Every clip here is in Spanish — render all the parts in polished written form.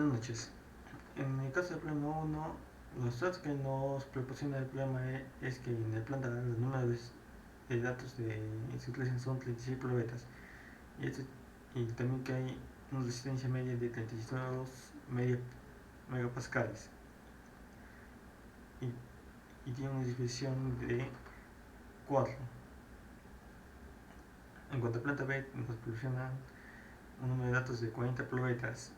Buenas noches. En el caso del problema 1, los datos que nos proporciona el problema es que en el planta los números de datos que se utilizan son 36 kilobytes y, y también que hay una resistencia media de 32 megapascales y tiene una disposición de 4. En cuanto a planta B, nos proporciona un número de datos de 40 kilobytes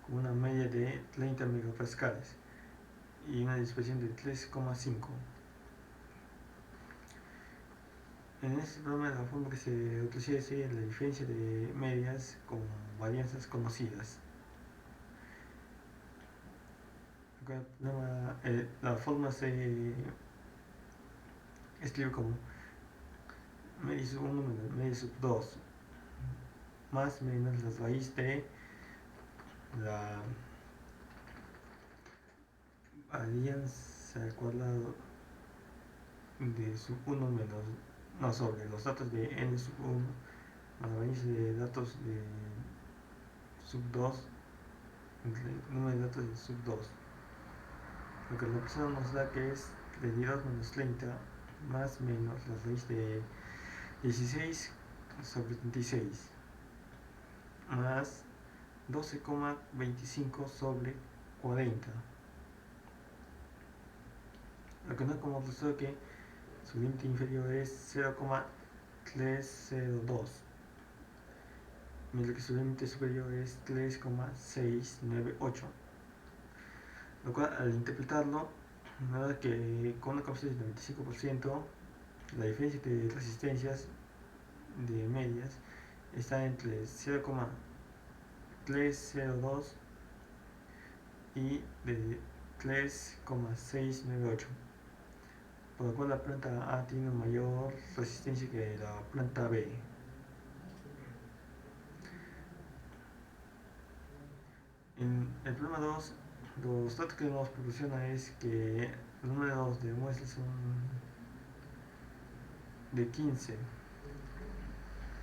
con una media de 30 megapascales y una dispersión de 3,5. En este problema la forma que se utiliza es la diferencia de medias con varianzas conocidas. La forma se escribe como media sub 1 menos media sub 2 más menos la raíz de la varianza al cuadrado de sub 1 menos, no, sobre los datos de n sub 1 más la varianza de datos de sub 2 entre el número de datos de sub 2. Lo que la opción nos da que es 32 menos 30 más menos la raíz de 16 sobre 36 más 12,25 sobre 40. Lo que nos da como resultado que su límite inferior es 0,302, mientras que su límite superior es 3,698. Lo cual, al interpretarlo, nos da que con una capacidad del 95%, la diferencia de resistencias de medias está entre 0,302 y de 3,698, por lo cual la planta A tiene mayor resistencia que la planta B. En el problema 2, los datos que nos proporciona es que los números de muestras son de 15.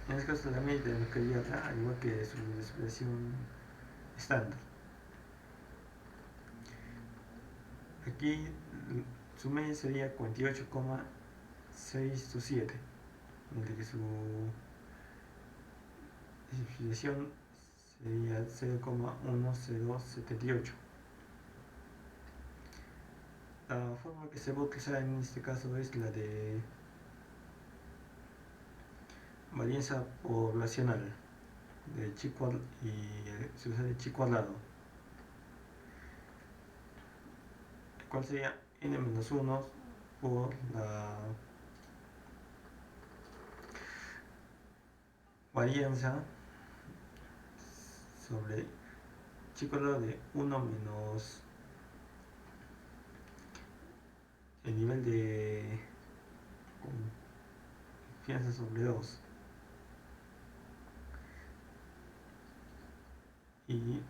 En este caso la media de localidad, al igual que su expresión estándar. Aquí su media sería 48,627, mientras que su expresión sería 0,1078. La forma que se va a utilizar en este caso es la de varianza poblacional de chi y se usa de chi cuadrado, el cual sería n-1 por la varianza sobre chi cuadrado de 1 menos el nivel de confianza sobre 2 y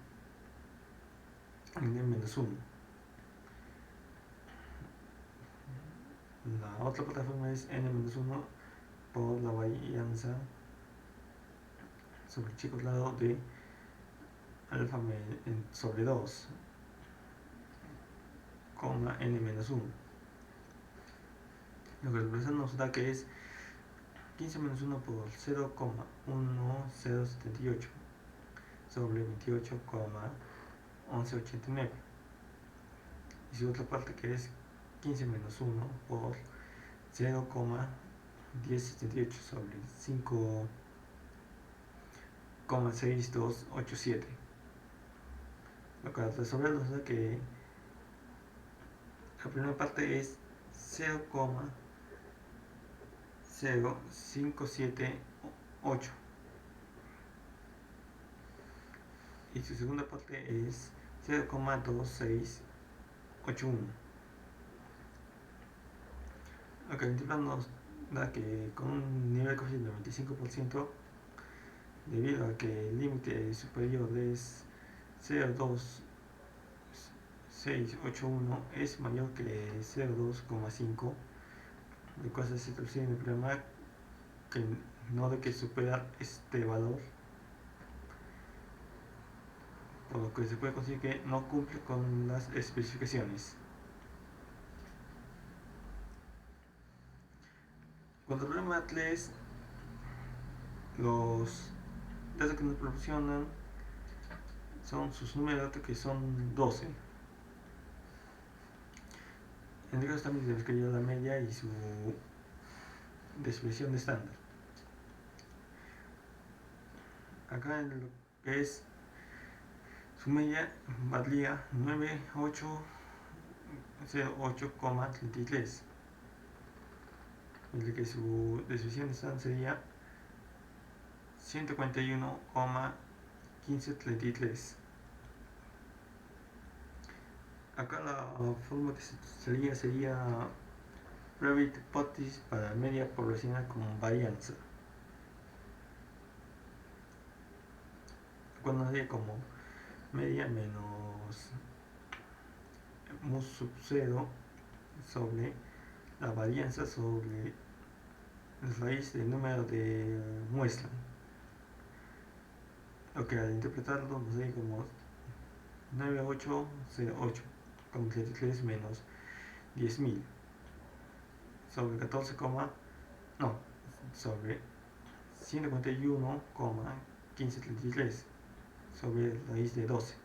n-1. La otra plataforma es n-1 por la varianza sobre chi cuadrado de alfa sobre 2, n-1. Lo que el profesor nos da que es 15 menos 1 por 0,1078 sobre 28,1189. Y su otra parte que es 15 menos 1 por 0,1078 sobre 5,6287. Lo que al resolver nos da que la primera parte es 0,0578 y su segunda parte es 0,2681. Lo que el integrado nos da que con un nivel de coeficiente del 95%, debido a que el límite superior es 0,2681 es mayor que 0,2,5, de cual se traduce en el problema que no de que superar este valor por lo que se puede conseguir que no cumple con las especificaciones. Cuando el problema 3, los datos que nos proporcionan son sus números de datos, que son 12. En este caso también tenemos que llevar la media y su desviación de estándar. Acá en lo que es su media valía 9808,33, mientras que su desviación de estándar sería 141,1533. Acá la fórmula que sería Probability hipótesis para media poblacional con varianza. Cuando sería como media menos mu sub 0 sobre la varianza sobre la raíz del número de muestra. Lo que al interpretarlo nos sería como 9808 con 33 menos 10.000 sobre 14, no, sobre 141,1533 sobre raíz de 12,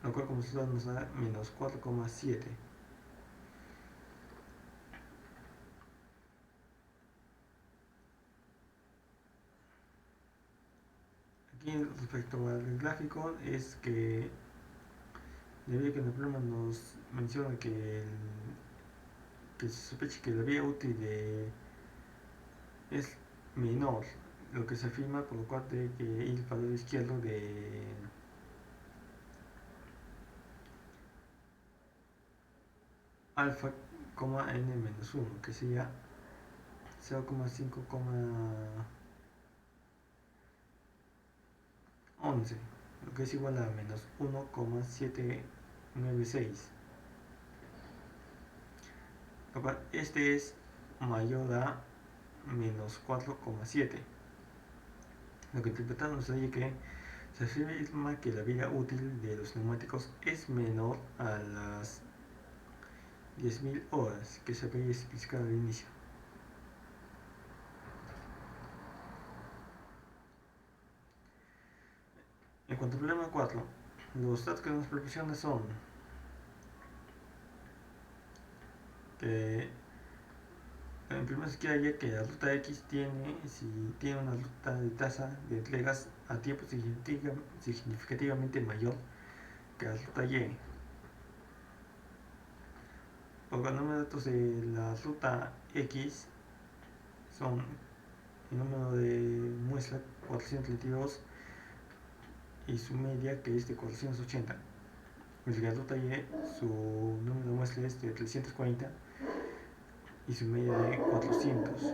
lo cual como resultado nos da menos 4,7. Aquí respecto al gráfico es que debido a que en el problema nos menciona que se sospecha que la vía útil es menor, lo que se afirma, por lo cual debe que ir para el lado izquierdo de alfa, n-1, que sería 0,5,11, lo que es igual a menos 1,796, lo cual este es mayor a menos 4,7, lo que interpretamos nos dice que se afirma que la vida útil de los neumáticos es menor a las 10.000 horas que se había especificado al inicio. En cuanto al problema 4, los datos que nos proporciona son que en primer lugar haya que la ruta X si tiene una ruta de tasa de entregas a tiempo significativamente mayor que la ruta Y. Porque el número de datos de la ruta X son el número de muestra 432 y su media, que es de 480. Mientras que la ruta Y, su número de muestra es de 340 y su media de 400.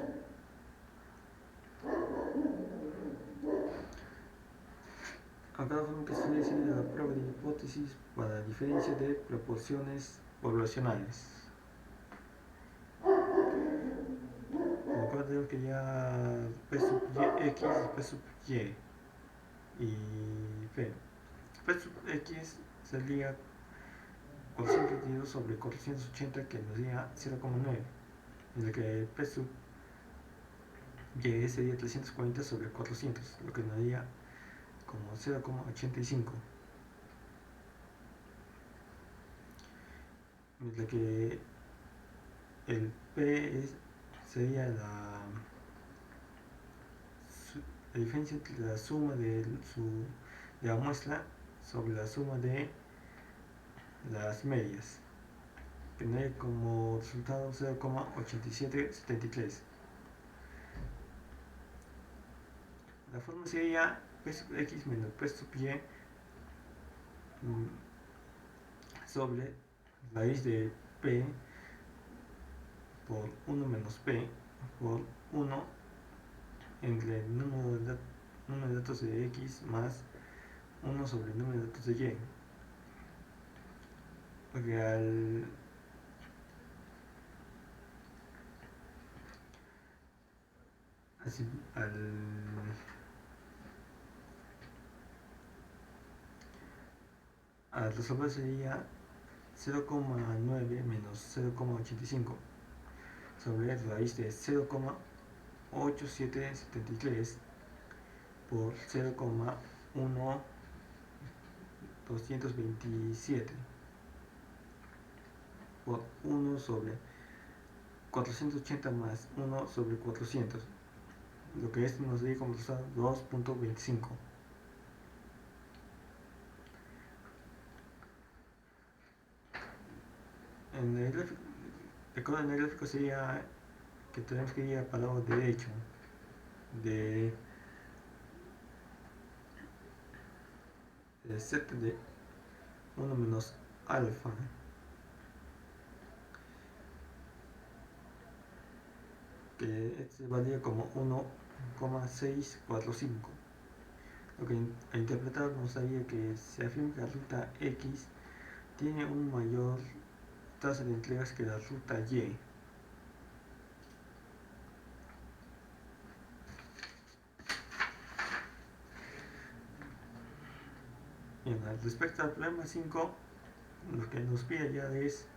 A cada forma que se decide la prueba de hipótesis para diferencia de proporciones poblacionales. Por lo cual tenemos que ya P sub y, X y P sub Y y P. P sub X sería 432 sobre 480, que nos daría 0,9, mientras que P sub Y sería 340 sobre 400, lo que nos daría como 0,85. Mientras que el P sería la diferencia entre la suma de la muestra sobre la suma de las medias, que nos daría como resultado 0,8773. La forma sería P sub X menos P sub Y sobre raíz de P por 1 menos P por 1 entre el número de datos de X más 1 sobre el número de datos de Y. Porque al resolver sería 0,9 menos 0,85 sobre raíz de 0,8773 por 0,1227 por 1 sobre 480 más 1 sobre 400, lo que esto nos daría como resultado 2.25. En el gráfico sería que tenemos que ir para el lado derecho de z de 1 menos alfa, que este valía como 1,645. Lo que al interpretar nos daría que se afirma que la ruta X tiene un mayor tasa de entregas que la ruta Y. Bien, respecto al problema 5, lo que nos pide ya es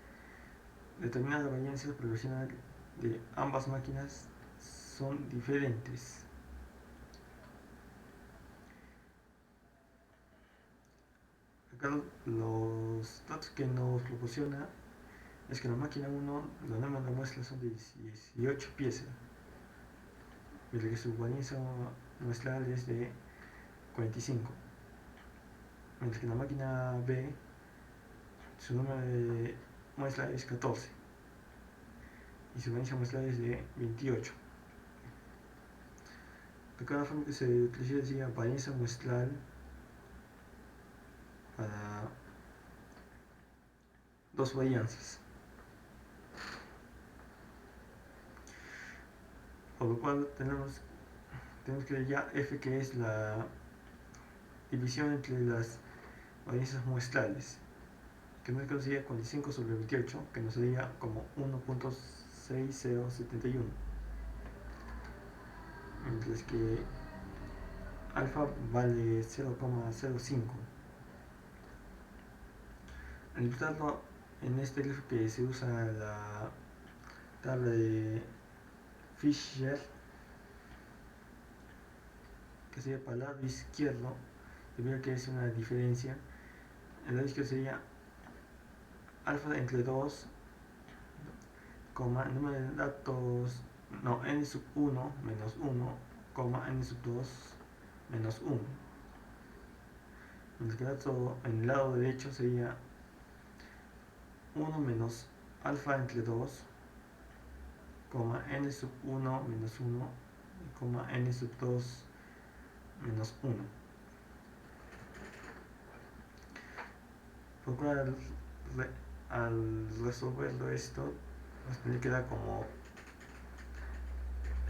determinar la varianza proporcional de ambas máquinas son diferentes. Acá los datos que nos proporciona es que la máquina 1, la norma de la muestra son de 18 piezas, mientras que su varianza muestral es de 45. Mientras que la máquina B, su número de muestra es 14 y su varianza muestral es de 28. De cada forma que se utiliza varianza muestral para dos varianzas, por lo cual tenemos que ver ya f, que es la división entre las varianzas muestrales, que nos sería 45 sobre 28, que nos sería como 1.6071, mientras que alfa vale 0,05. Al implementarlo en este gráfico que se usa la tabla de Fisher, que sería para el lado izquierdo, debido a que es una diferencia, el lado izquierdo sería alfa entre 2, número de datos, no, n sub 1 menos 1, n sub 2 menos 1. Mientras que el dato en el lado derecho sería 1 menos alfa entre 2, n sub 1 menos 1, n sub 2 menos 1. Por lo cual al resolverlo esto, nos tendría que dar como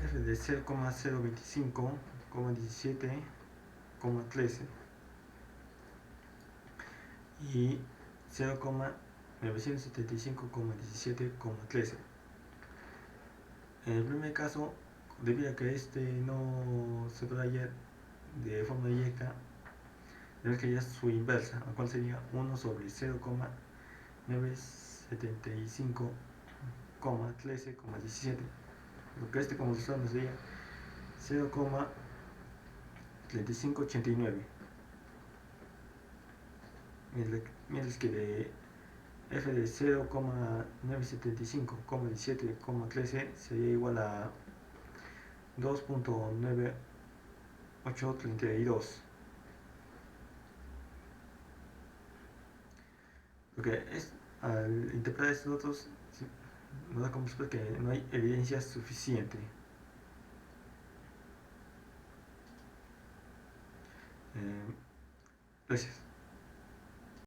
f de 0,025, 17, 13 y 0,975,17, 13. En el primer caso, debido a que este no se puede hallar de forma directa, tenemos que hallar su inversa, la cual sería 1 sobre 0,975,13,17, lo que este como resultado nos sería 0,3589, mientras que de f de 0,975,17,13 sería igual a 2.9832. Porque al interpretar estos datos nos da como respuesta que no hay evidencia suficiente. Gracias.